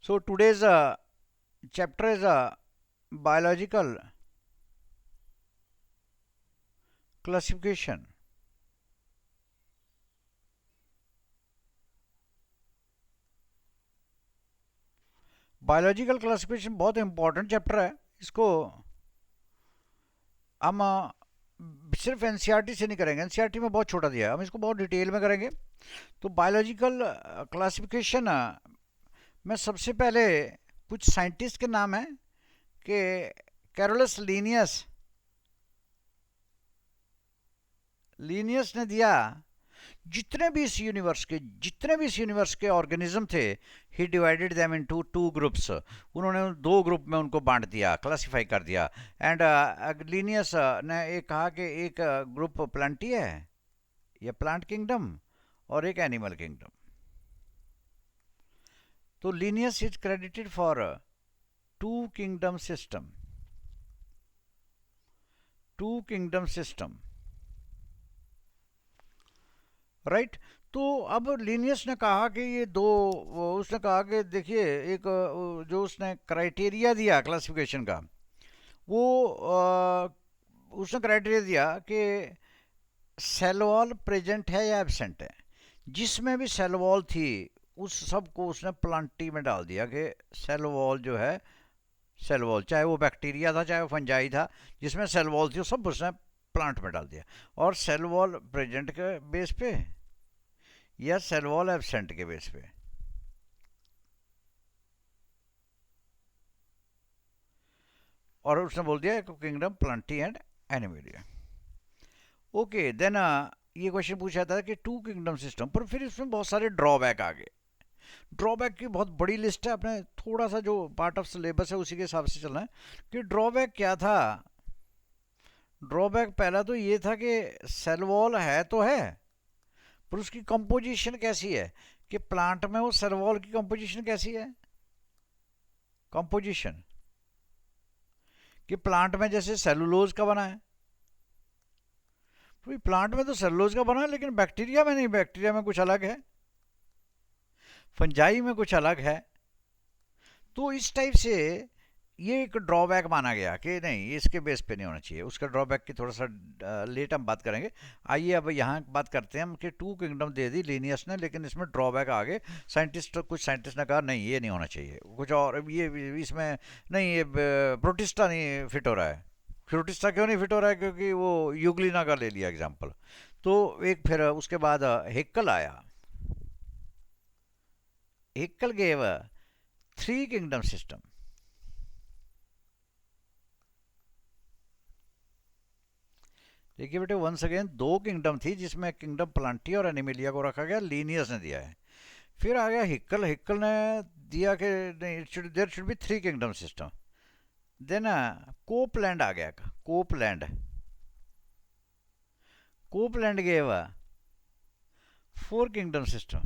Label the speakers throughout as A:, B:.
A: So today's chapter is biological classification. Biological classification बहुत important chapter है। इसको हम सिर्फ एनसीईआरटी से नहीं करेंगे, एनसीईआरटी में बहुत छोटा दिया है, हम इसको बहुत डिटेल में करेंगे। तो बायोलॉजिकल क्लासिफिकेशन में सबसे पहले कुछ साइंटिस्ट के नाम हैं कि कैरोलस लीनियस लीनियस ने दिया जितने भी इस यूनिवर्स के ऑर्गेनिज्म थे, he divided them into two groups. उन्होंने दो ग्रुप में उनको बांट दिया, क्लासिफाई कर दिया। एंड लीनियस ने एक कहा कि एक ग्रुप प्लांटी है या प्लांट किंगडम और एक एनिमल किंगडम। तो Linnaeus is credited for two kingdom system, two kingdom system, right. तो अब लीनियस ने कहा कि ये दो, उसने कहा कि देखिए एक जो उसने क्राइटेरिया दिया क्लासिफिकेशन का, वो उसने क्राइटेरिया दिया कि सेल वॉल प्रेजेंट है या एब्सेंट है। जिसमें भी सेल वॉल थी उस सब को उसने प्लांटी में डाल दिया कि सेल वॉल जो है, सेल वॉल चाहे वो बैक्टीरिया था चाहे वो फंजाई था, जिसमें सेल वॉल थी वो सब उसने प्लांट में डाल दिया। और सेल वॉल प्रेजेंट के बेस पे या सेल वॉल एब्सेंट के बेस पे। और उसने बोल दिया kingdom Plantae and Animalia. Okay then ये क्वेश्चन पूछा था कि टू किंगडम सिस्टम पर, फिर इसमें बहुत सारे ड्रॉबैक आ गए। ड्रॉबैक की बहुत बड़ी लिस्ट है, अपने थोड़ा सा जो पार्ट ऑफ सिलेबस है उसी के हिसाब से चलना है कि ड्रॉबैक क्या था। ड्रॉबैक पहला तो ये था कि सेल वॉल है तो है, पर उसकी कंपोजिशन कैसी है, कि प्लांट में वो सेल वॉल की कंपोजिशन कैसी है। कंपोजिशन कि प्लांट में जैसे सेलुलोज का बना है, तो प्लांट में तो सेलुलोज का बना है, लेकिन बैक्टीरिया में नहीं, बैक्टीरिया में कुछ अलग है, फंजाई में कुछ अलग है। तो इस टाइप से ये एक ड्रॉबैक माना गया कि नहीं इसके बेस पे नहीं होना चाहिए। उसका ड्रॉबैक की थोड़ा सा लेट हम बात करेंगे। आइए अब यहाँ बात करते हैं हम कि टू किंगडम दे दी लीनियस ने, लेकिन इसमें ड्रॉबैक आ गए। कुछ साइंटिस्ट ने कहा नहीं ये नहीं होना चाहिए, कुछ और ये इसमें नहीं, ये प्रोटिस्टा नहीं फिट हो रहा है। प्रोटिस्टा क्यों नहीं फिट हो रहा है, क्योंकि वो यूग्लिना का ले लिया एग्जाम्पल। तो एक फिर उसके बाद हेक्कल आया। हेक्कल गेव थ्री किंगडम सिस्टम। देखिए बेटे वंस अगेन दो किंगडम थी, जिसमें किंगडम प्लांटी और एनिमिलिया को रखा गया, लीनियस ने दिया है। फिर आ गया हिक्कल, हिक्कल ने दिया कि नहीं, there should be three kingdom system. Then Copeland आ गया, Copeland, Copeland gave four kingdom system.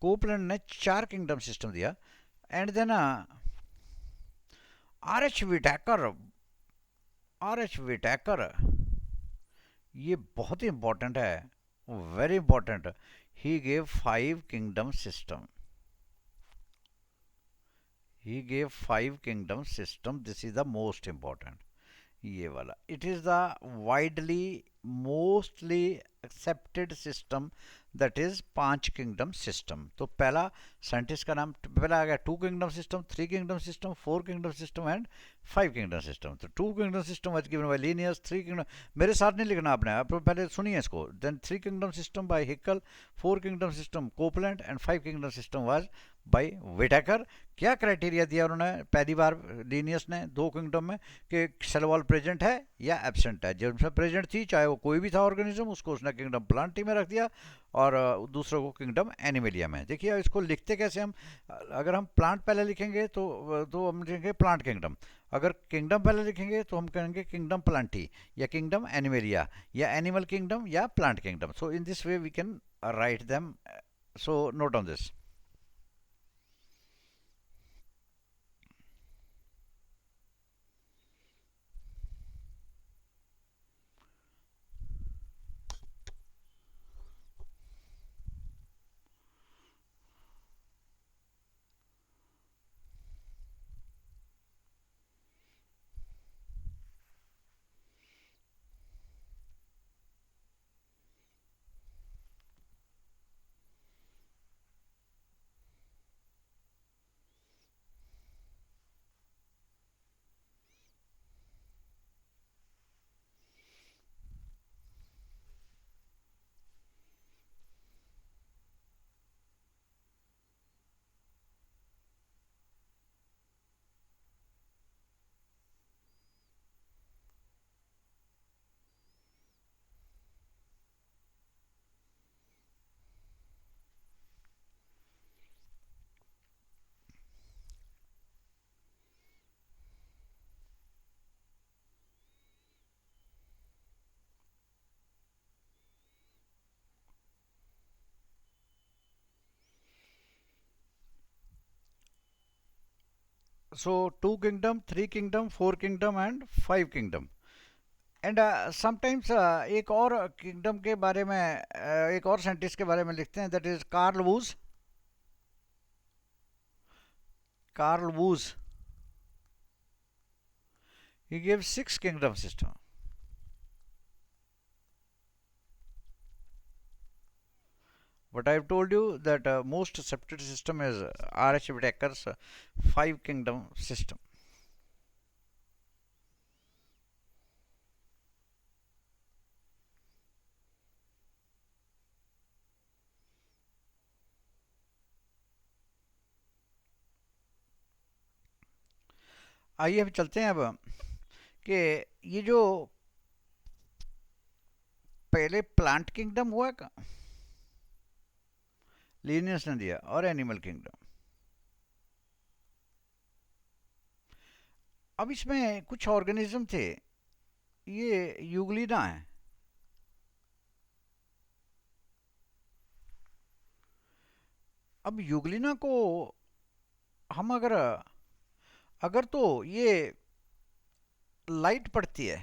A: Copeland ने चार किंगडम सिस्टम दिया। And then R H Whittaker, R H Whittaker ये बहुत ही इंपॉर्टेंट है, very important. He gave five kingdom system, he gave five kingdom system, this is the most important। ये वाला it is the widely mostly accepted system, that is पांच kingdom system. तो पहला scientist का नाम पहला आ गया two kingdom system, three kingdom system, four kingdom system and five kingdom system. तो two kingdom system was given by Linnaeus, three kingdom, मेरे साथ नहीं लिखना आपने, आप पहले सुनिए इसको। Then three kingdom system by Haeckel, four kingdom system Copeland and five kingdom system was by Whittaker. क्या क्राइटेरिया दिया उन्होंने पहली बार लीनियस ने दो किंगडम में, कि सेल वॉल प्रेजेंट है या एब्सेंट है। जब उसमें प्रेजेंट थी चाहे वो कोई भी था ऑर्गेनिज्म, उसको उसने किंगडम प्लांटी में रख दिया, और दूसरों को किंगडम एनिमेलिया में। देखिए इसको लिखते कैसे हम, अगर हम प्लांट पहले लिखेंगे तो हम लिखेंगे प्लांट किंगडम, अगर किंगडम पहले लिखेंगे तो हम कहेंगे किंगडम प्लांटी या किंगडम एनिमेलिया या एनिमल किंगडम या plant kingdom. So in this way we can write them. So note on this. So 2 kingdom, 3 kingdom, 4 kingdom and 5 kingdom. And sometimes एक और किंगडम के बारे में एक और साइंटिस्ट के बारे में लिखते हैं, that is Carl Woese. Carl Woese, he gives 6 kingdom system. But I've told you that most accepted system is R.H. Whittaker's 5 kingdom system. आइए अब चलते हैं अब कि ये जो पहले प्लांट किंगडम हुआ का लीनियस ने दिया और एनिमल किंगडम. अब इसमें कुछ ऑर्गेनिज्म थे, ये यूग्लिना है. अब यूग्लिना को हम अगर अगर तो ये लाइट पड़ती है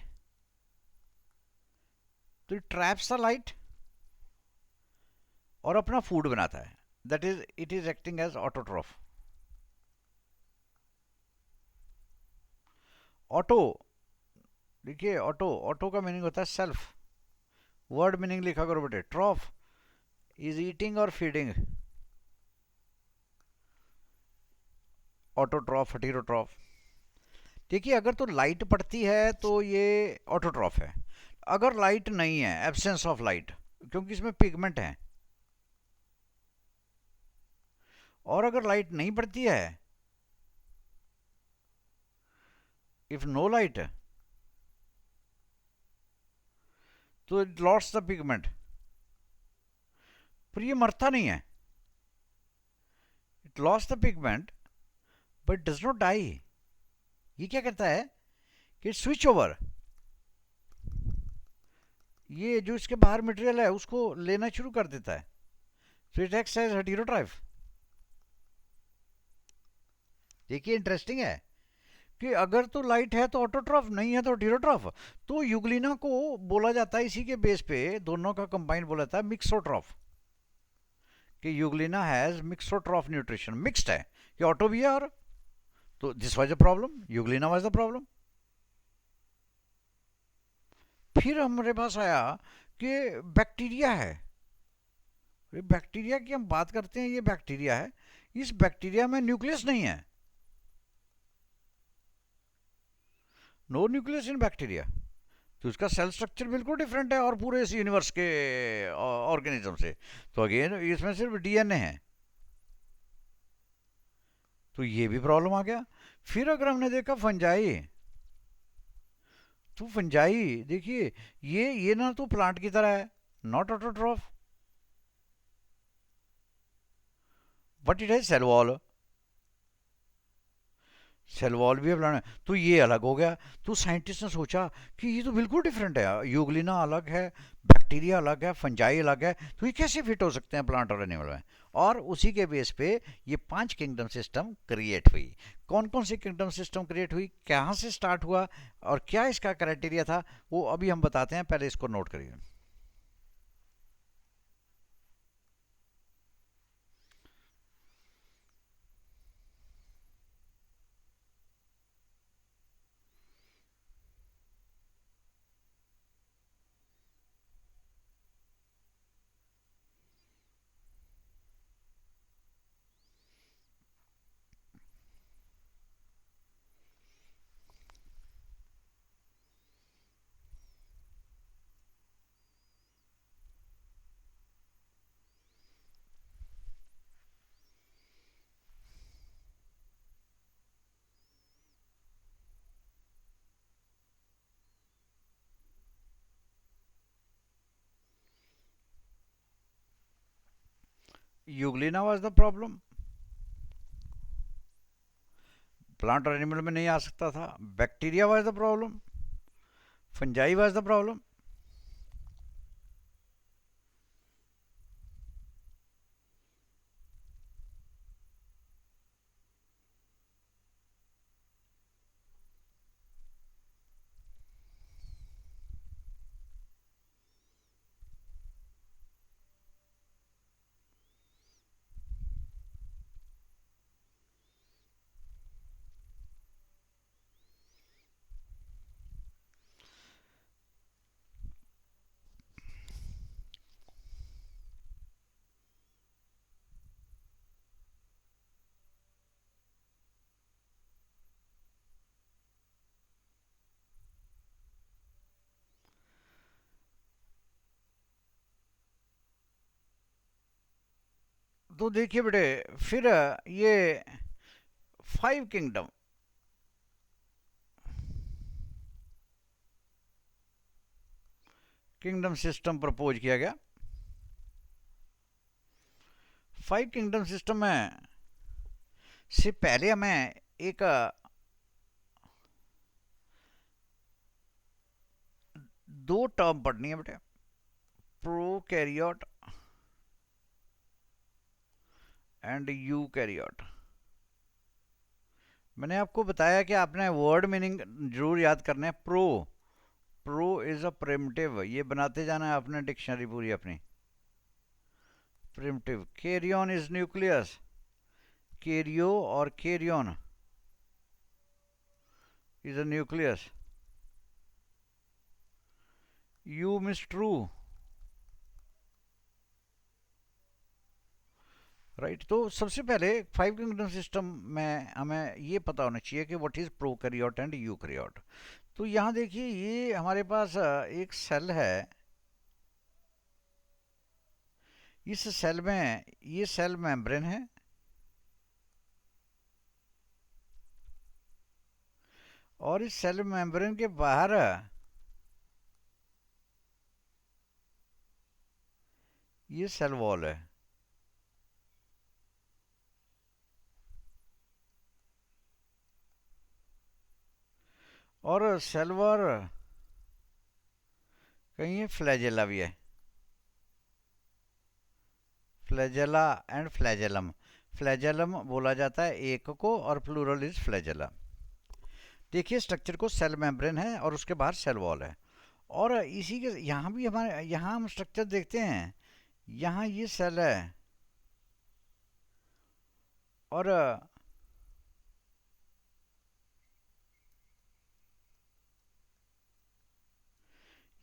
A: तो ट्रैप्स द लाइट और अपना फूड बनाता है. That is it is acting as autotroph. Auto, देखिए ऑटो, ऑटो का मीनिंग होता है सेल्फ. वर्ड मीनिंग लिखा करो बेटे. ट्रॉफ इज ईटिंग और फीडिंग. Autotroph, heterotroph. देखिए अगर तो लाइट पड़ती है तो ये ऑटोट्रॉफ है. अगर लाइट नहीं है, एब्सेंस ऑफ लाइट, क्योंकि इसमें पिगमेंट है, और अगर लाइट नहीं पड़ती है, इफ नो लाइट, तो इट लॉस्ट द पिगमेंट. पर ये मरता नहीं है. It lost the pigment but does not die. ये क्या करता है कि स्विच ओवर, ये जो इसके बाहर मटेरियल है उसको लेना शुरू कर देता है. So it acts as heterotroph. देखिए इंटरेस्टिंग है कि अगर तो लाइट है तो ऑटोट्रॉफ, नहीं है तो हेटेरोट्रॉफ. तो यूग्लिना को बोला जाता है इसी के बेस पे, दोनों का कंबाइन बोला जाता है मिक्सोट्रॉफ. कि यूग्लिना हैज मिक्सोट्रॉफ न्यूट्रिशन. मिक्स्ड है, ये ऑटो भी है. और तो this was the problem, Euglena was the problem. फिर हमारे पास आया कि बैक्टीरिया है. बैक्टीरिया की हम बात करते हैं, ये बैक्टीरिया है. इस बैक्टीरिया में न्यूक्लियस नहीं है. No nucleus in bacteria. तो इसका सेल स्ट्रक्चर बिल्कुल डिफरेंट है और पूरे इस यूनिवर्स के ऑर्गेनिज्म से. तो अगेन इसमें सिर्फ डीएनए है. तो ये भी प्रॉब्लम आ गया. फिर अगर हमने देखा फंजाई, तो फंजाई देखिए ये ना तो प्लांट की तरह है, नॉट ऑटोट्रॉफ, बट इट है सेल वॉल. सेल वॉल भी है प्लांट. तो ये अलग हो गया. तो साइंटिस्ट ने सोचा कि ये तो बिल्कुल डिफरेंट है. यूग्लिना अलग है, बैक्टीरिया अलग है, फंजाई अलग है, तो ये कैसे फिट हो सकते हैं प्लांट और एनिमल में. और उसी के बेस पे ये 5 किंगडम सिस्टम क्रिएट हुई. कौन कौन सी किंगडम सिस्टम क्रिएट हुई, कहाँ से स्टार्ट हुआ और क्या इसका क्राइटेरिया था, वो अभी हम बताते हैं. पहले इसको नोट करिए. Euglena was the problem. Plant और एनिमल में नहीं आ सकता था. Bacteria was the problem. Fungi was the problem. तो देखिए बेटे, फिर ये 5 किंगडम, किंगडम सिस्टम प्रपोज किया गया। 5 किंगडम सिस्टम में से पहले हमें एक दो टर्म पढ़नी है बेटे, प्रोकैरियोट एंड यूकैरियोट। मैंने आपको बताया कि आपने वर्ड मीनिंग जरूर याद करना है। प्रो इज अ प्रिमिटिव, ये बनाते जाना है आपने डिक्शनरी पूरी अपनी। Primitive. Karyon is nucleus, karyo और karyon is a nucleus. You means true, right. तो सबसे पहले 5 किंगडम सिस्टम में हमें ये पता होना चाहिए कि what is prokaryote and eukaryote. तो यहाँ देखिए, ये हमारे पास एक सेल है। इस सेल में ये सेल मेम्ब्रेन है, और इस सेल मेम्ब्रेन के बाहर ये सेल वॉल है। और सेल वॉल कहीं ये फ्लैजेला भी है, फ्लैजेला एंड फ्लैजेलम। फ्लैजेलम बोला जाता है एक को, और प्लूरल इज फ्लैजेला। देखिए स्ट्रक्चर को, सेल मेम्ब्रेन है और उसके बाहर सेल वॉल है। और इसी के यहाँ भी हमारे, यहाँ हम स्ट्रक्चर देखते हैं, यहाँ ये सेल है, और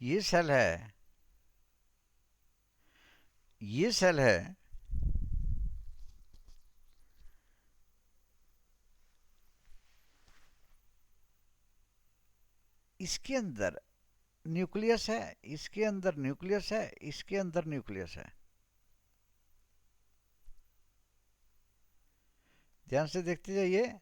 A: ये सेल है, ये सेल है। इसके अंदर न्यूक्लियस है, इसके अंदर न्यूक्लियस है, इसके अंदर न्यूक्लियस है। ध्यान से देखते जाइए।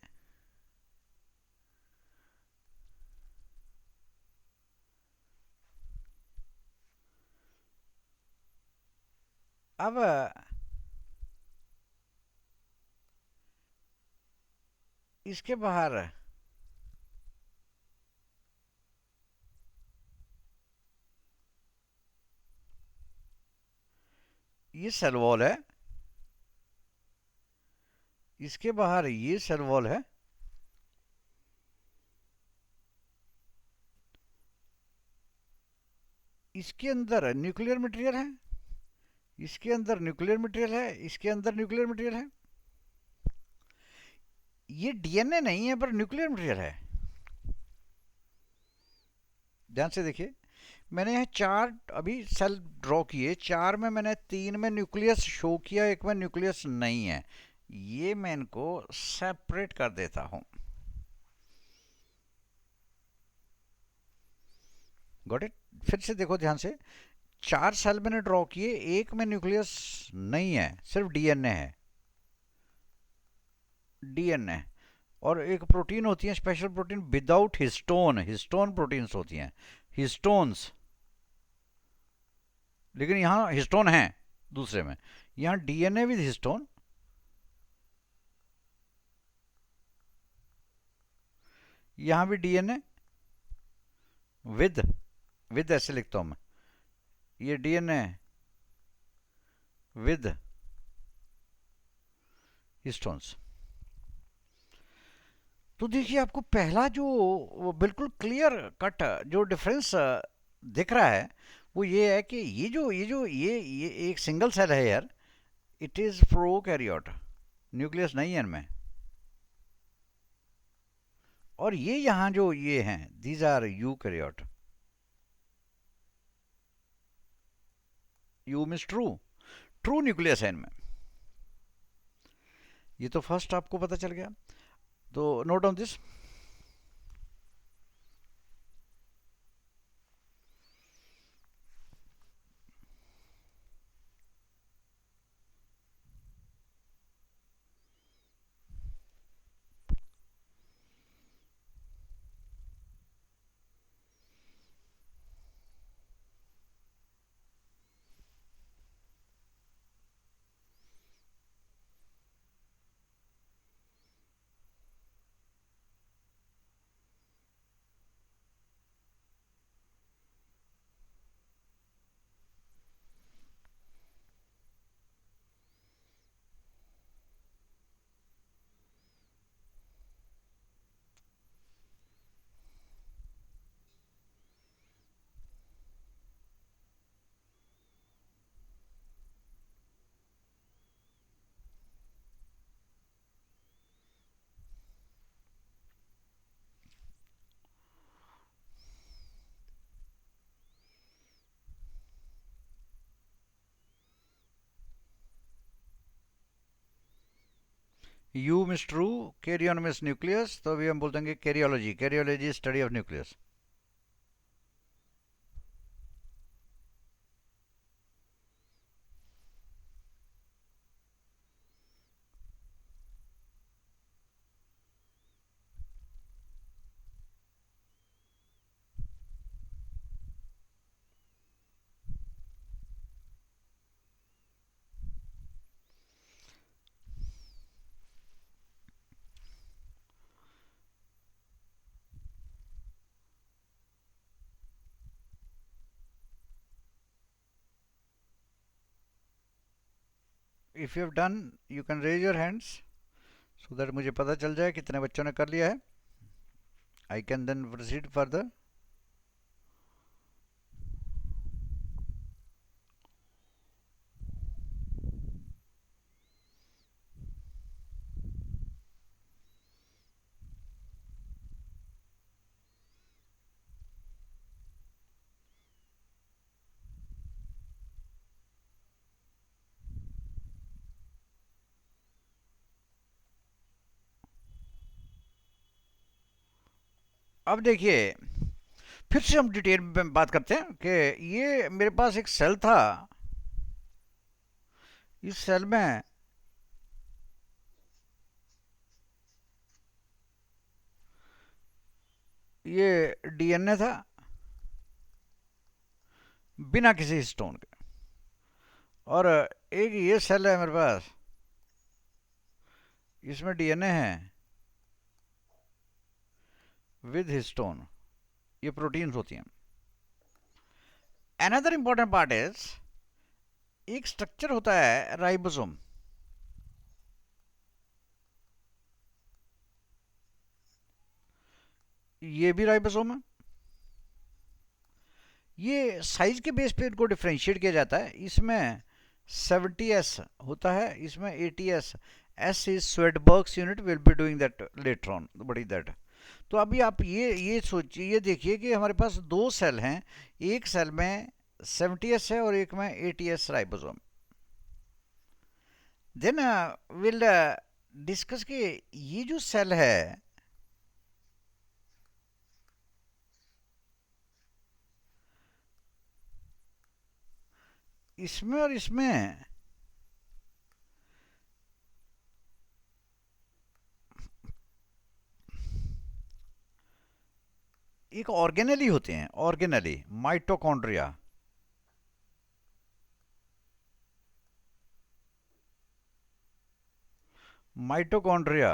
A: अब इसके बाहर ये सेल वॉल है, इसके बाहर ये सेल वॉल है, इसके अंदर न्यूक्लियर मटेरियल है, इसके अंदर न्यूक्लियर मटेरियल है, इसके अंदर न्यूक्लियर मटेरियल है। ये डीएनए नहीं है, पर न्यूक्लियर मटेरियल है। ध्यान से देखिए, मैंने यहाँ 4 अभी सेल ड्रॉ किए, 4 में मैंने 3 में न्यूक्लियस शो किया, एक में न्यूक्लियस नहीं है। ये मैं इनको सेपरेट कर देता हूं। Got it. फिर से देखो ध्यान से, 4 सेल मैंने ड्रॉ किए, एक में न्यूक्लियस नहीं है, सिर्फ डीएनए है, डीएनए। और एक प्रोटीन होती है, special protein without histone, histone proteins होती हैं, हिस्टोन्स। लेकिन यहाँ हिस्टोन है दूसरे में, यहाँ डीएनए विद हिस्टोन, यहाँ भी डीएनए विद, विद ऐसे लिखता हूं मैं, ये डीएनए विद हिस्टोन्स। तो देखिए, आपको पहला जो बिल्कुल क्लियर कट जो डिफरेंस दिख रहा है, वो ये है कि ये एक सिंगल सेल है यार, इट इज प्रोकैरियोट, न्यूक्लियस नहीं है इनमें। और ये यहाँ जो ये हैं, these are eukaryote. Eu means true, true nucleus है इनमें। ये तो फर्स्ट आपको पता चल गया। तो note down this. Eu means true, karyon means nucleus, तो अभी हम बोल देंगे karyology, karyology study of nucleus. If you have done you can raise your hands so that मुझे पता चल जाए कितने बच्चों ने कर लिया है. I can then proceed further. अब देखिए, फिर से हम डिटेल में बात करते हैं कि ये मेरे पास एक सेल था. इस सेल में ये डीएनए था बिना किसी हिस्टोन के, और एक ये सेल है मेरे पास, इसमें डीएनए है विद हिस्टोन. ये प्रोटीन्स होती हैं. अनदर इंपॉर्टेंट पार्ट इज, एक स्ट्रक्चर होता है राइबोसोम. ये भी राइबोसोम है. ये साइज के बेस पे इनको डिफ्रेंशिएट किया जाता है. इसमें 70s होता है, इसमें 80s. S is Svedberg's unit, will be doing that later on, but is that. तो अभी आप ये सोचिए, ये देखिए कि हमारे पास दो सेल हैं. एक सेल में 70s है और एक में 80s ribosome. Then will discuss कि ये जो सेल है, इसमें और इसमें एक ऑर्गेनेली होते हैं. Organelle, mitochondria. Mitochondria,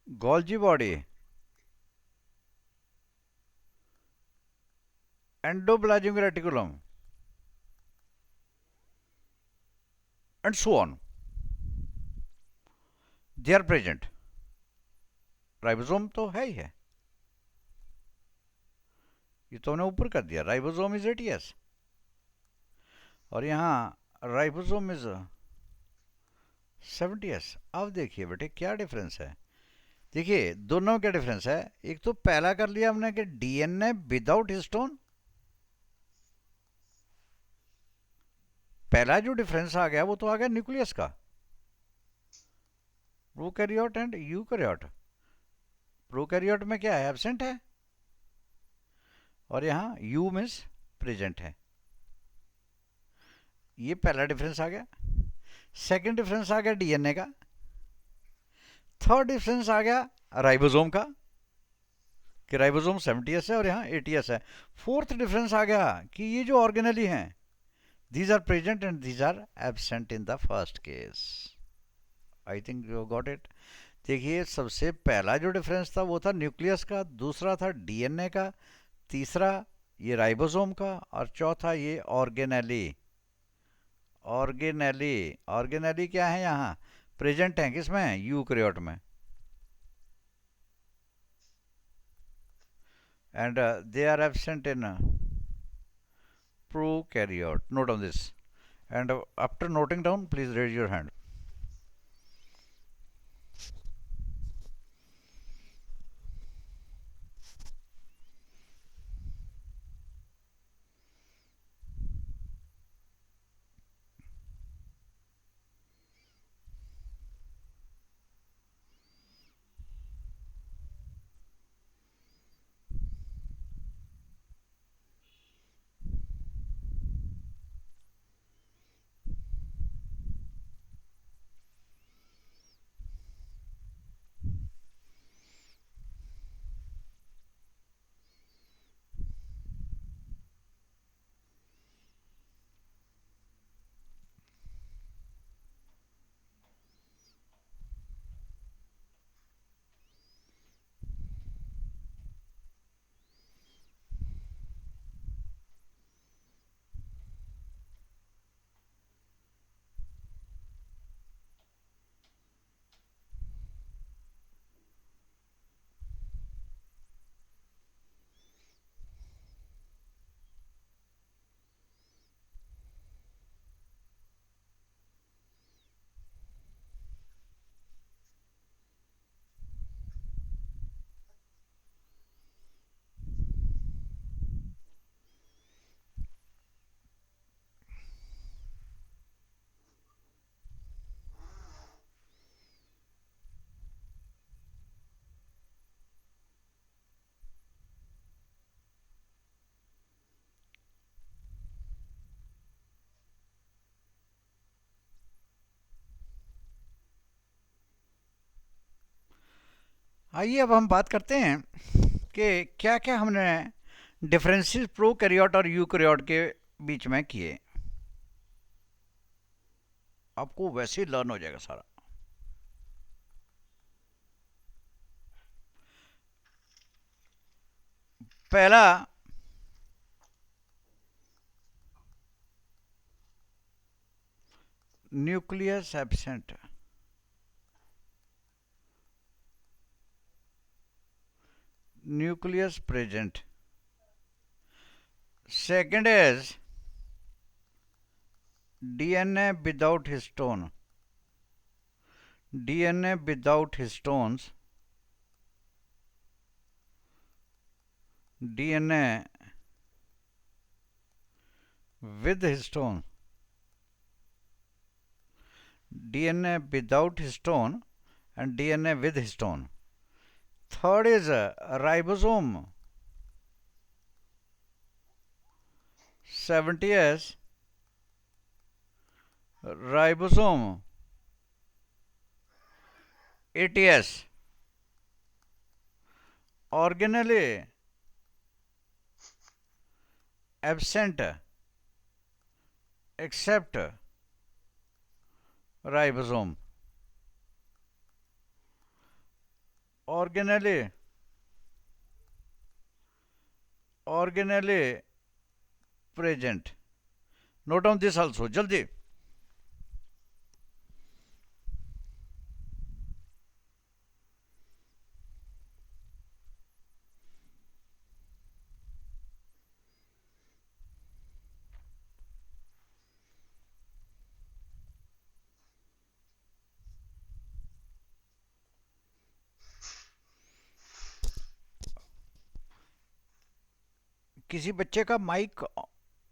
A: Golgi body, endoplasmic reticulum, and so on, they are present. Ribosome तो है ही है. ये तो हमने ऊपर कर दिया. राइबोसोम इज 80s और यहाँ राइबोसोम इज 70s. अब देखिए बेटे क्या डिफरेंस है. देखिए दोनों में क्या डिफरेंस है. एक तो पहला कर लिया हमने कि डीएनए विदाउट हिस्टोन. पहला जो डिफरेंस आ गया वो तो आ गया न्यूक्लियस का. Prokaryote and eukaryote. प्रोकैरियोट में क्या है, एब्सेंट है, और यहाँ यू मीन्स प्रेजेंट है. ये पहला डिफरेंस आ गया. सेकंड डिफरेंस आ गया डीएनए का. थर्ड डिफरेंस आ गया राइबोसोम का कि राइबोसोम 70s है और यहाँ 80s है. फोर्थ डिफरेंस आ गया कि ये जो ऑर्गेनली हैं, these are present and these are absent in the first case. I think you got it. देखिए सबसे पहला जो डिफरेंस था वो था न्यूक्लियस का, दूसरा था डीएनए का, तीसरा ये राइबोसोम का, और चौथा ये ऑर्गेनेली. ऑर्गेनेली, ऑर्गेनेली क्या है यहाँ, प्रेजेंट है किसमें, यूकैरियोट में. And they are absent in prokaryote. Note on this. And after noting down, please raise your hand. आइए अब हम बात करते हैं कि क्या क्या हमने डिफरेंसेस प्रोकैरियोट और यूकैरियोट के बीच में किए। आपको वैसे ही लर्न हो जाएगा सारा। पहला, nucleus absent, nucleus present. Second is DNA without histone. DNA without histones. DNA with histone. DNA without histone and DNA with histone. Third is ribosome. 70s ribosome. 80s organelle absent except ribosome. Organelle present. Note down this also, jaldi. किसी बच्चे का mic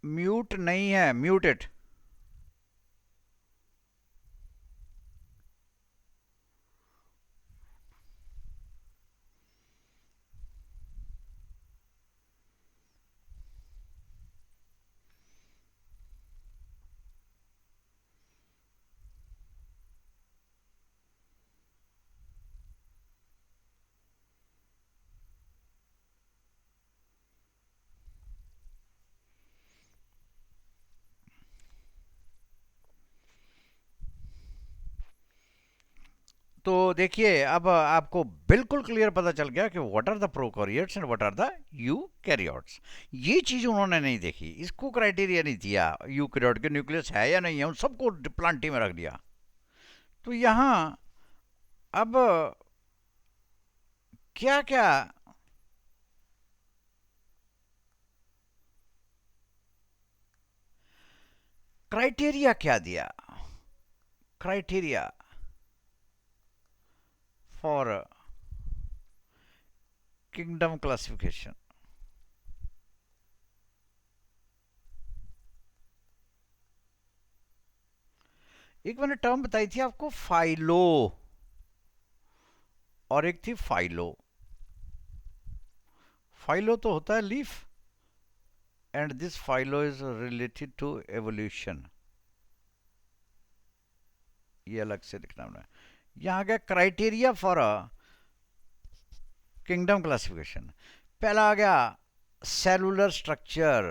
A: mute नहीं है, muted. तो देखिए अब आपको बिल्कुल क्लियर पता चल गया कि what are the prokaryotes and what are the eukaryotes. ये चीज उन्होंने नहीं देखी, इसको क्राइटेरिया नहीं दिया यूकैरियोट के न्यूक्लियस है या नहीं है, उन सबको प्लांटी में रख दिया। तो यहाँ अब क्या क्या क्राइटेरिया क्या दिया, क्राइटेरिया फॉर किंगडम क्लासिफिकेशन। एक मैंने टर्म बताई थी आपको, फाइलो, और एक थी फाइलो। फाइलो तो होता है leaf, and this phyllo is related to evolution. ये अलग से लिखना है। यहां आ गया क्राइटेरिया फॉर किंगडम क्लासिफिकेशन। पहला आ गया सेलुलर स्ट्रक्चर,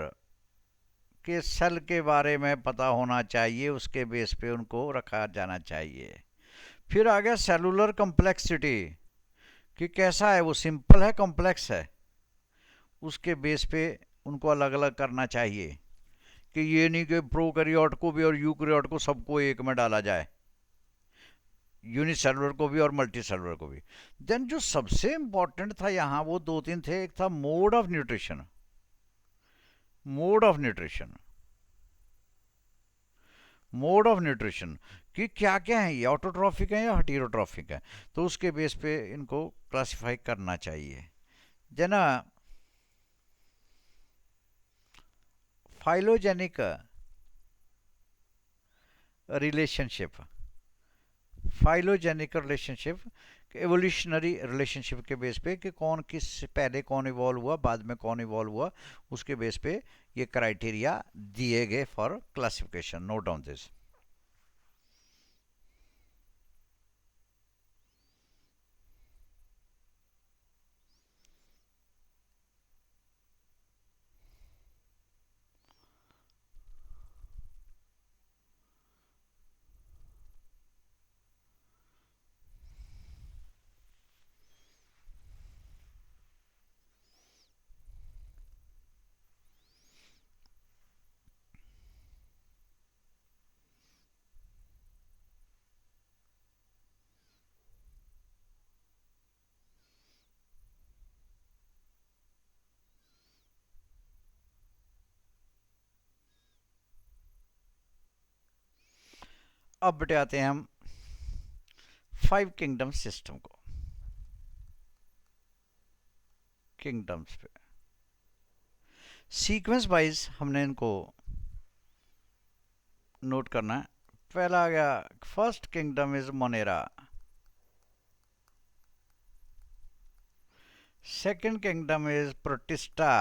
A: के सेल के बारे में पता होना चाहिए, उसके बेस पे उनको रखा जाना चाहिए। फिर आ गया सेलुलर कॉम्प्लेक्सिटी, कि कैसा है वो, सिंपल है कॉम्प्लेक्स है, उसके बेस पे उनको अलग अलग करना चाहिए। कि ये नहीं कि प्रोकैरियोट को भी और यूकैरियोट को सबको एक में डाला जाए, यूनिसेलुलर को भी और मल्टीसेलुलर को भी। देन जो सबसे इंपॉर्टेंट था यहाँ वो दो तीन थे। एक था mode of nutrition, mode of nutrition, mode of nutrition कि क्या क्या है, ये ऑटोट्रॉफिक है या हेटेरोट्रॉफिक है, तो उसके बेस पे इनको क्लासिफाई करना चाहिए। जना phylogenic relationship, phylogenic relationship, evolutionary relationship के बेस पे कि कौन किस पहले कौन इवॉल्व हुआ, बाद में कौन इवॉल्व हुआ, उसके बेस पे ये क्राइटेरिया दिए गए for classification. Note down this. अब बेटे आते हैं हम 5 किंगडम सिस्टम को, किंगडम्स पे सीक्वेंस वाइज हमने इनको नोट करना है। पहला आ गया, first kingdom is Monera, second kingdom is Protista,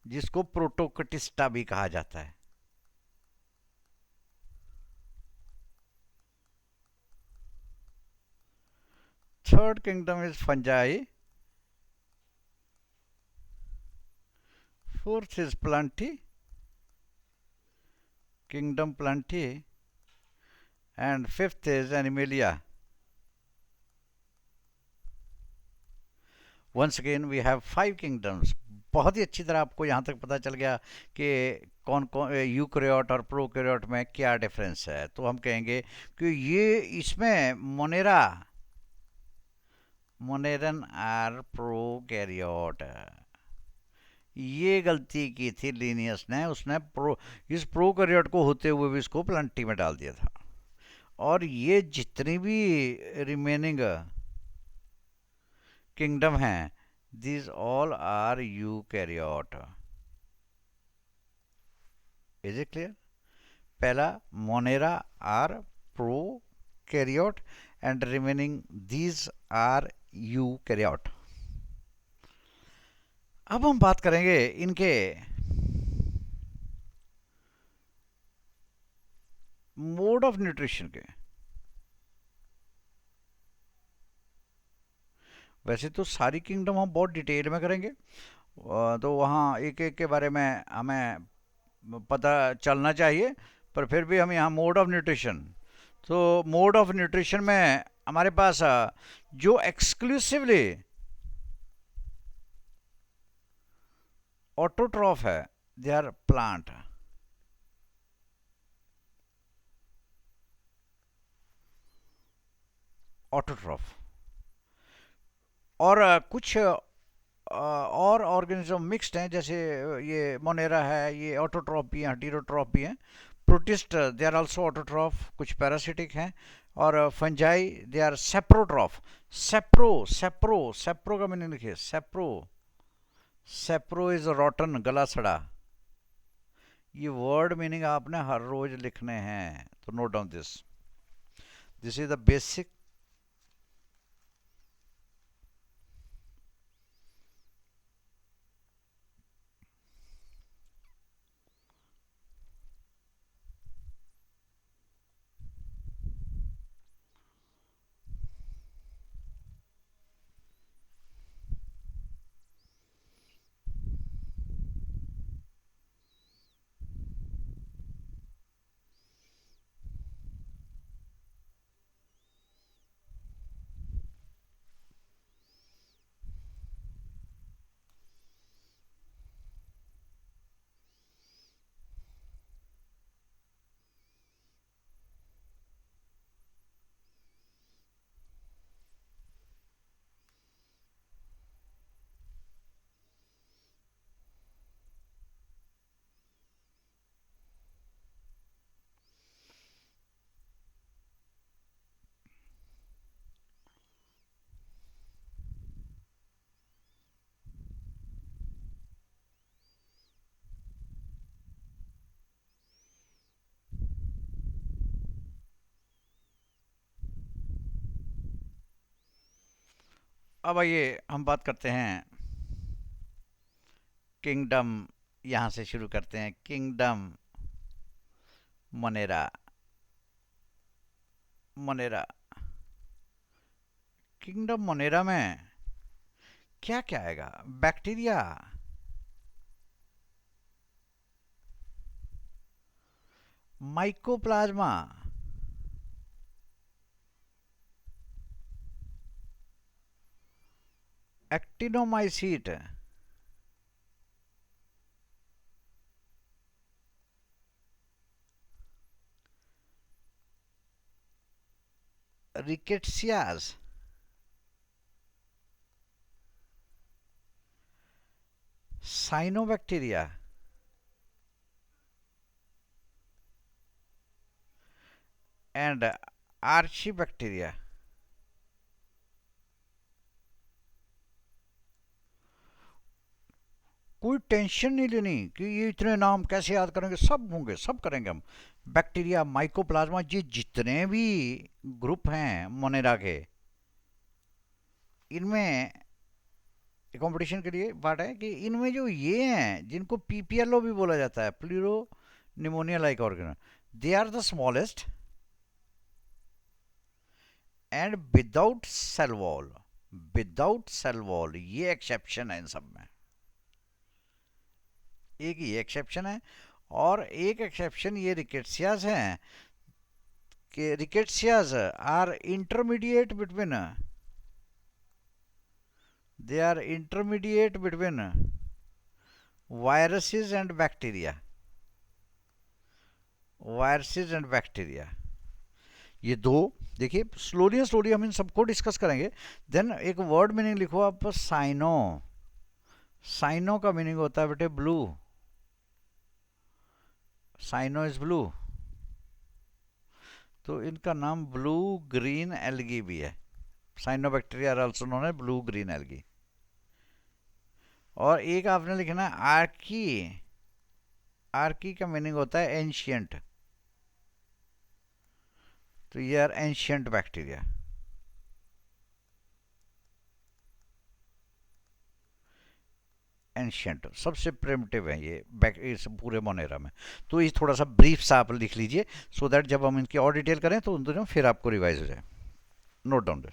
A: जिसको प्रोटोकटिस्टा भी कहा जाता है। Third kingdom is Fungi, fourth is Plantae, kingdom Plantae, and fifth is Animalia. Once again we have 5 kingdoms. बहुत ही अच्छी तरह आपको यहाँ तक पता चल गया कि कौन कौन यूकैरियोट और प्रोकैरियोट में क्या डिफरेंस है। तो हम कहेंगे कि ये इसमें मोनेरा, मोनेरन आर प्रोकैरियोट। ये गलती की थी लीनियस ने, उसने इस प्रोकैरियोट को होते हुए भी इसको प्लांटी में डाल दिया था। और ये जितनी भी रिमेनिंग किंगडम हैं, these all are eukaryote. Is it clear? पहला Monera are prokaryote and remaining these are eukaryote. अब हम बात करेंगे इनके मोड ऑफ न्यूट्रिशन के। वैसे तो सारी किंगडम हम बहुत डिटेल में करेंगे, तो वहाँ एक एक के बारे में हमें पता चलना चाहिए, पर फिर भी हम यहाँ मोड ऑफ न्यूट्रिशन, तो मोड ऑफ न्यूट्रिशन में हमारे पास जो एक्सक्लूसिवली ऑटोट्रॉफ है, दे आर प्लांट। ऑटोट्रॉफ और कुछ और ऑर्गेनिज्म मिक्स्ड हैं, जैसे ये मोनेरा है, ये ऑटोट्रॉफ भी हैं, हेटेरोट्रॉफ भी हैं। Protist they are also autotroph, कुछ पैरासिटिक हैं। और fungi they are saprotroph. Sapro sapro sapro का मीनिंग लिखिए, सेप्रो। सेप्रो इज रॉटन, गला सड़ा। ये वर्ड मीनिंग आपने हर रोज लिखने हैं, तो note down this, this is the basic. अब आइए हम बात करते हैं किंगडम, यहाँ से शुरू करते हैं। Kingdom Monera, Monera kingdom Monera में क्या क्या आएगा? Bacteria, mycoplasma, actinomycete, rickettsias, cyanobacteria, and archaebacteria. कोई टेंशन नहीं लेनी कि ये इतने नाम कैसे याद करेंगे, सब होंगे, सब करेंगे हम। बैक्टीरिया, माइकोप्लाज्मा, ये जितने भी ग्रुप हैं मोनेरा के, इनमें कंपटीशन के लिए पार्ट है कि इनमें जो ये हैं जिनको पीपीएलओ भी बोला जाता है, pleuropneumonia like organ, they are the smallest and without cell wall. Without cell wall, ये एक्सेप्शन है इन सब में, एक ही एक्सेप्शन है। और एक एक्सेप्शन ये रिकेट्सियाज हैं कि rickettsias are intermediate between, they are intermediate between viruses and bacteria, viruses and bacteria। ये दो देखिए, स्लोली स्लोली हम इन सबको डिस्कस करेंगे। देन एक वर्ड मीनिंग लिखो आप, साइनो। साइनो का मीनिंग होता है बेटे ब्लू, साइनो इज ब्लू, तो इनका नाम ब्लू ग्रीन एल्गी भी है। Cyanobacteria are also known as blue green algae. और एक आपने लिखना है आर्की। आर्की का मीनिंग होता है एंशियंट, तो ये आर एंशियंट बैक्टीरिया। एंशियंट सबसे प्रिमिटिव है ये इस पूरे मोनेरा में। तो ये थोड़ा सा ब्रीफ सा आप लिख लीजिए, सो दैट जब हम इनकी और डिटेल करें तो उन दोनों फिर आपको रिवाइज हो जाए। Note down.